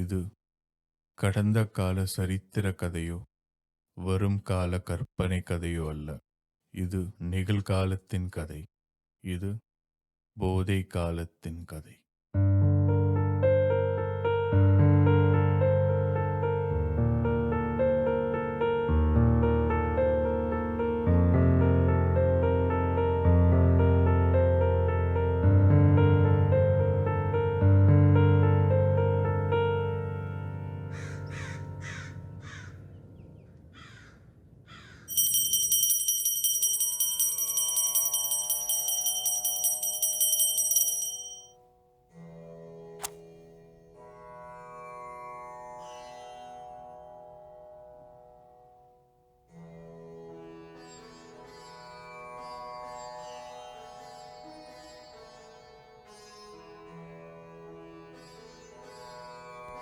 இது கடந்த கால சரித்திர கதையோ வரும் கால கற்பனை கதையோ அல்ல. இது நிகழ்காலத்தின் கதை. இது போதை காலத்தின் கதை.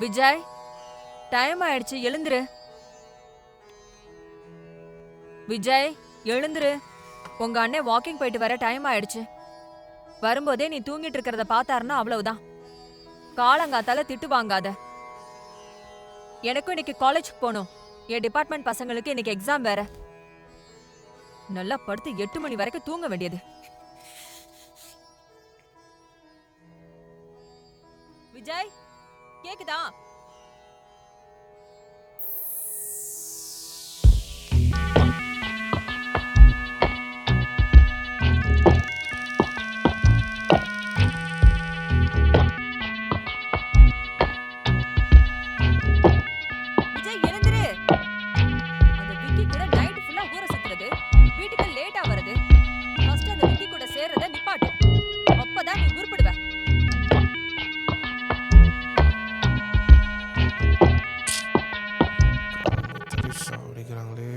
விஜய், டைம் ஆயிடுச்சு, எழுந்துரு. விஜய், எழுந்துரு. உங்க அண்ணன் வாக்கிங் போயிட்டு வர டைம் ஆயிடுச்சு. வரும்போதே நீ தூங்கிட்டு இருக்கிறத பார்த்தாருன்னா அவ்வளவுதான். காலங்காத்தால திட்டு வாங்காத. எனக்கும் இன்னைக்கு காலேஜுக்கு போகணும். என் டிபார்ட்மெண்ட் பசங்களுக்கு இன்னைக்கு எக்ஸாம் வேற. நல்லா படுத்து 8 மணி வரைக்கும் தூங்க வேண்டியது. விஜய், கேக்குதா? விஜய், எழுந்துரு. அந்த விக்கி கூட நைட் ஃபுல்லா ஊற சுத்துறது, வீட்டுக்கு லேட்டா வருது. ஃபர்ஸ்ட் அந்த விக்கி கூட சேர்றத நிப்பாட்டு. அப்பதான் நீ உருப்படுவ. அடிக்கிறாங்களே.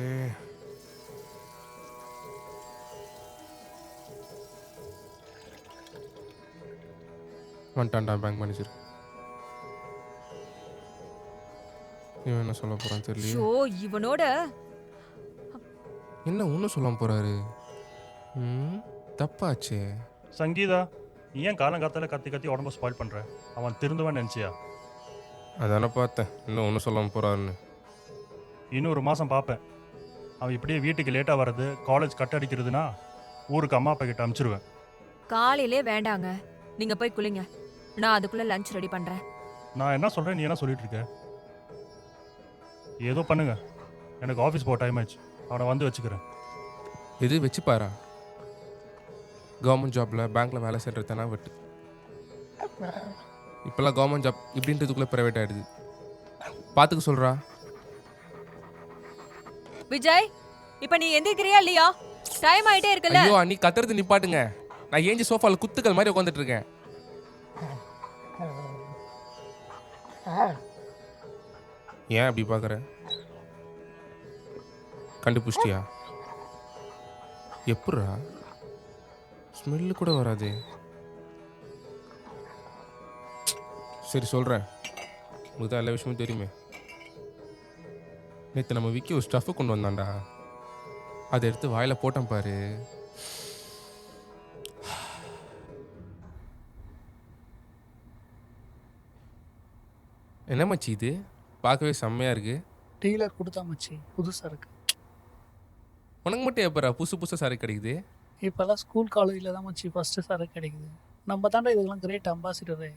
வந்துட்டான்டா பேங்க் மேனேஜர். இவன் என்ன சொல்ல போறான்னு தெரியல. ஷோ, இவனோட என்ன ஒன்றும் சொல்லாம போறாரு. தப்பாச்சே. சங்கீதா, நீ ஏன் காலங்காத்தால கத்தி கத்தி உடம்ப ஸ்பாயில் பண்ற? அவன் திருந்துவான்னு நினைச்சியா? அதானே பார்த்தேன், இன்னும் ஒன்றும் சொல்லாம போறாருன்னு. இன்னும் 1 மாதம் பார்ப்பேன். அவன் இப்படியே வீட்டுக்கு லேட்டாக வர்றது, காலேஜ் கட் அடிக்கிறதுனா ஊருக்கு அம்மா அப்பா கிட்ட அனுப்பிச்சிருவேன். காலையிலே வேண்டாங்க. நீங்க போய் குளிங்க. நான் அதுக்குள்ள லஞ்ச் ரெடி பண்றேன். நான் என்ன சொல்கிறேன், நீ என்ன சொல்லிட்டு இருக்க? ஏதோ பண்ணுங்க, எனக்கு ஆஃபீஸ் போக டைம் ஆயிடுச்சு. அவனை வந்து வச்சுக்கிறேன். இது வச்சுப்பாரா? கவர்மெண்ட் ஜாப்ல பேங்க்ல வேலை செய்கிறதுனா வெட்டு. இப்போல்லாம் கவர்மெண்ட் ஜாப் இப்படின்றதுக்குள்ளே ப்ரைவேட் ஆகிடுது. பார்த்துக்க சொல்கிறா. விஜய், இப்ப நீ எந்திரிக்கிறியா இல்லையா? டைம் ஆயிட்டே இருக்குல்ல. ஐயோ, நீ கத்துறது நிப்பாட்டுங்க. நான் ஏஞ்சி சோஃபால குத்துக்கள் மாதிரி உட்காந்துட்டு இருக்கேன். ஏன் அப்படி பார்க்குற? கண்டுபிடிச்சிட்டியா? எப்பட்றா? ஸ்மெல்லு கூட வராது. சரி சொல்கிறேன், உங்களுக்கு தான் எல்லா விஷயமும் தெரியுமே. நேற்று நம்ம விக்கி ஒரு ஸ்டஃப்பு கொண்டு வந்தான்டா. அதை எடுத்து வாயில் போட்டேன் பாரு. என்ன மச்சி இது? பார்க்கவே செம்மையாக இருக்கு. டீலர் கொடுத்தா மச்சி, புதுசாக இருக்கு. உனக்கு மட்டும் எப்போ புதுசு புதுசாக சரக்கு கிடைக்குது? இப்போல்லாம் ஸ்கூல் காலேஜில் தான் மச்சி ஃபஸ்ட்டு சரக்கு கிடைக்குது. நம்ம தாண்டா இதுக்கெல்லாம் கிரேட் அம்பாசிடரு.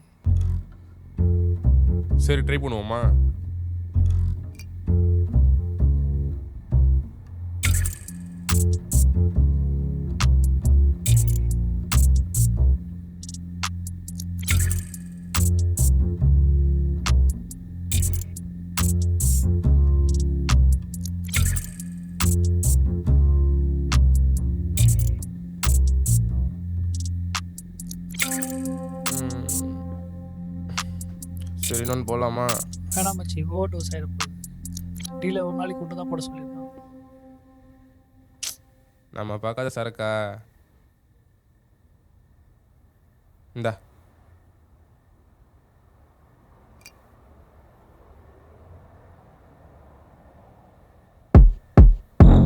சரி, ட்ரை பண்ணுவோமா? சரி, இன்னொன்று போகலாமா? வேணாம் மச்சி, ஓவர் டோஸ் ஆகிட போகுது. டீலர் ஒரு நாளைக்கு கொண்டு தான் போட சொல்லியிருக்கான். நம்ம பார்க்காத சரக்கா? இந்தா.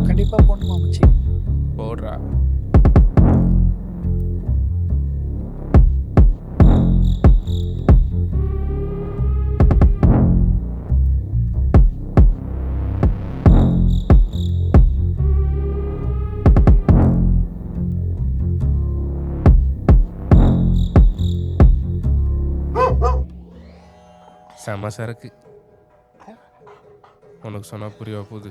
கண்டிப்பாக போடணுமா மச்சி? போடுறா. செம சரக்கு. உனக்கு சொன்னா புரியவா போகுது.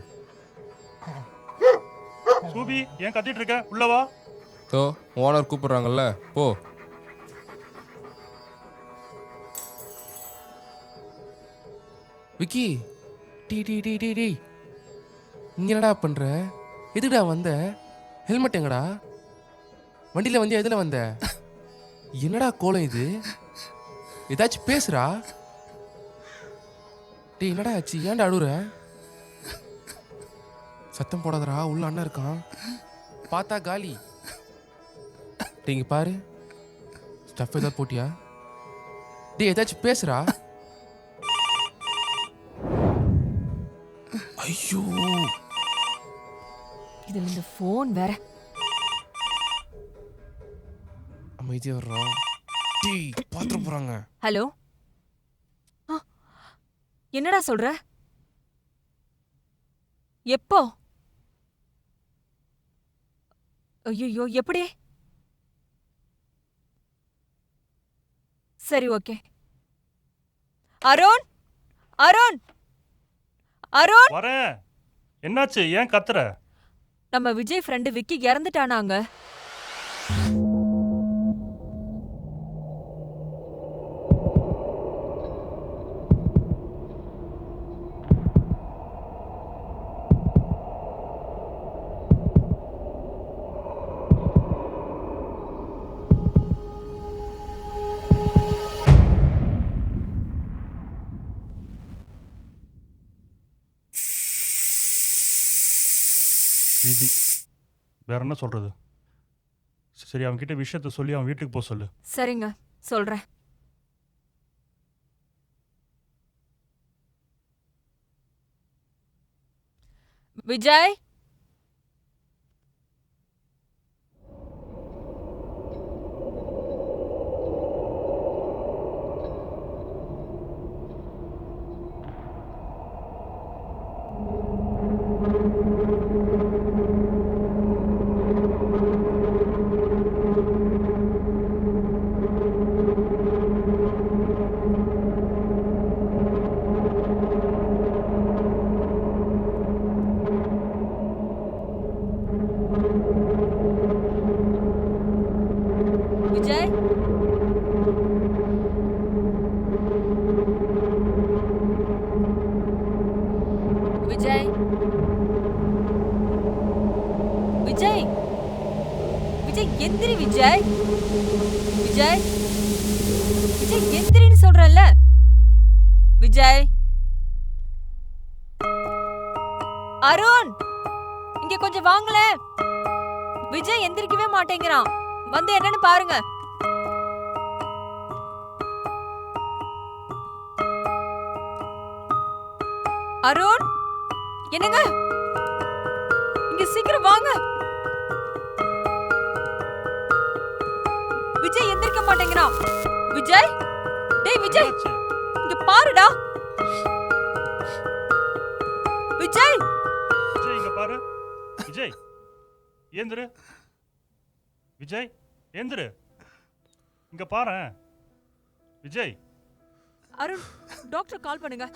சூபி ஏன் கத்திட்டு இருக்க? உள்ளவா. தோ ஓனர் கூப்பிடுறாங்கல்ல, போ. Vicky, tea tea tea tea tea இங்க என்னடா பண்ற? எதுடா வந்த? ஹெல்மெட் எங்கடா? வண்டியில வந்தியா? எதுல வந்த? என்னடா கோலம் இது? ஏதாச்சும் பேசுறா. டேய் என்னடா ஆச்சு? ஏன்டா அழுகுற? சத்தம் போடாதடா, உள்ள அண்ணன் இருக்கான். பார்த்தா காலி. டேய் இங்க பாரு, ஸ்டஃப் ஏதாவது போட்டியா? டேய் ஏதாச்சும் பேசுறா. ஐயோ, இதுல இந்த ஃபோன் வேற. அமைதியா வர்றோம். டேய் பாத்துட்டு போறாங்க. ஹலோ, என்னடா சொல்ற? எப்போ? ஐயோ, எப்படி? சரி, ஓகே. அருண், அருண், அருண். வரேன். என்னாச்சு? ஏன் கத்துற? நம்ம விஜய் ஃப்ரெண்டு விக்கி இறந்துட்டானாங்க. விதி. வேற என்ன சொல்றது? சரி, அவன்கிட்ட விஷயத்த சொல்லி அவன் வீட்டுக்கு போக சொல்லு. சரிங்க, சொல்றேன். விஜய், விஜய், விஜய், விஜய், விஜய் எந்திரி விஜய். விஜய், விஜய் எந்திரின்னு சொல்றேன்ல. விஜய், அருண், இங்க கொஞ்சம் வாங்கல. விஜய் எந்திரிக்கவே மாட்டேங்கிறான். வந்து என்னன்னு பாருங்க. அருண், என்னங்க? இங்க சீக்கிரம் வாங்க. விஜய் எந்திரிக்க மாட்டேங்கிறான். விஜய், டேய் விஜய், என்னாச்சு? இங்க பாருடா. விஜய், விஜய் இங்க பாரு. விஜய் ஏந்திரு. விஜய் ஏந்திரு. இங்க பாரேன். விஜய். அருண், டாக்டர் கால் பண்ணுங்க.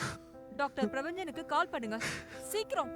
டாக்டர் பிரபஞ்சனுக்கு கால் பண்ணுங்க சீக்கிரம்.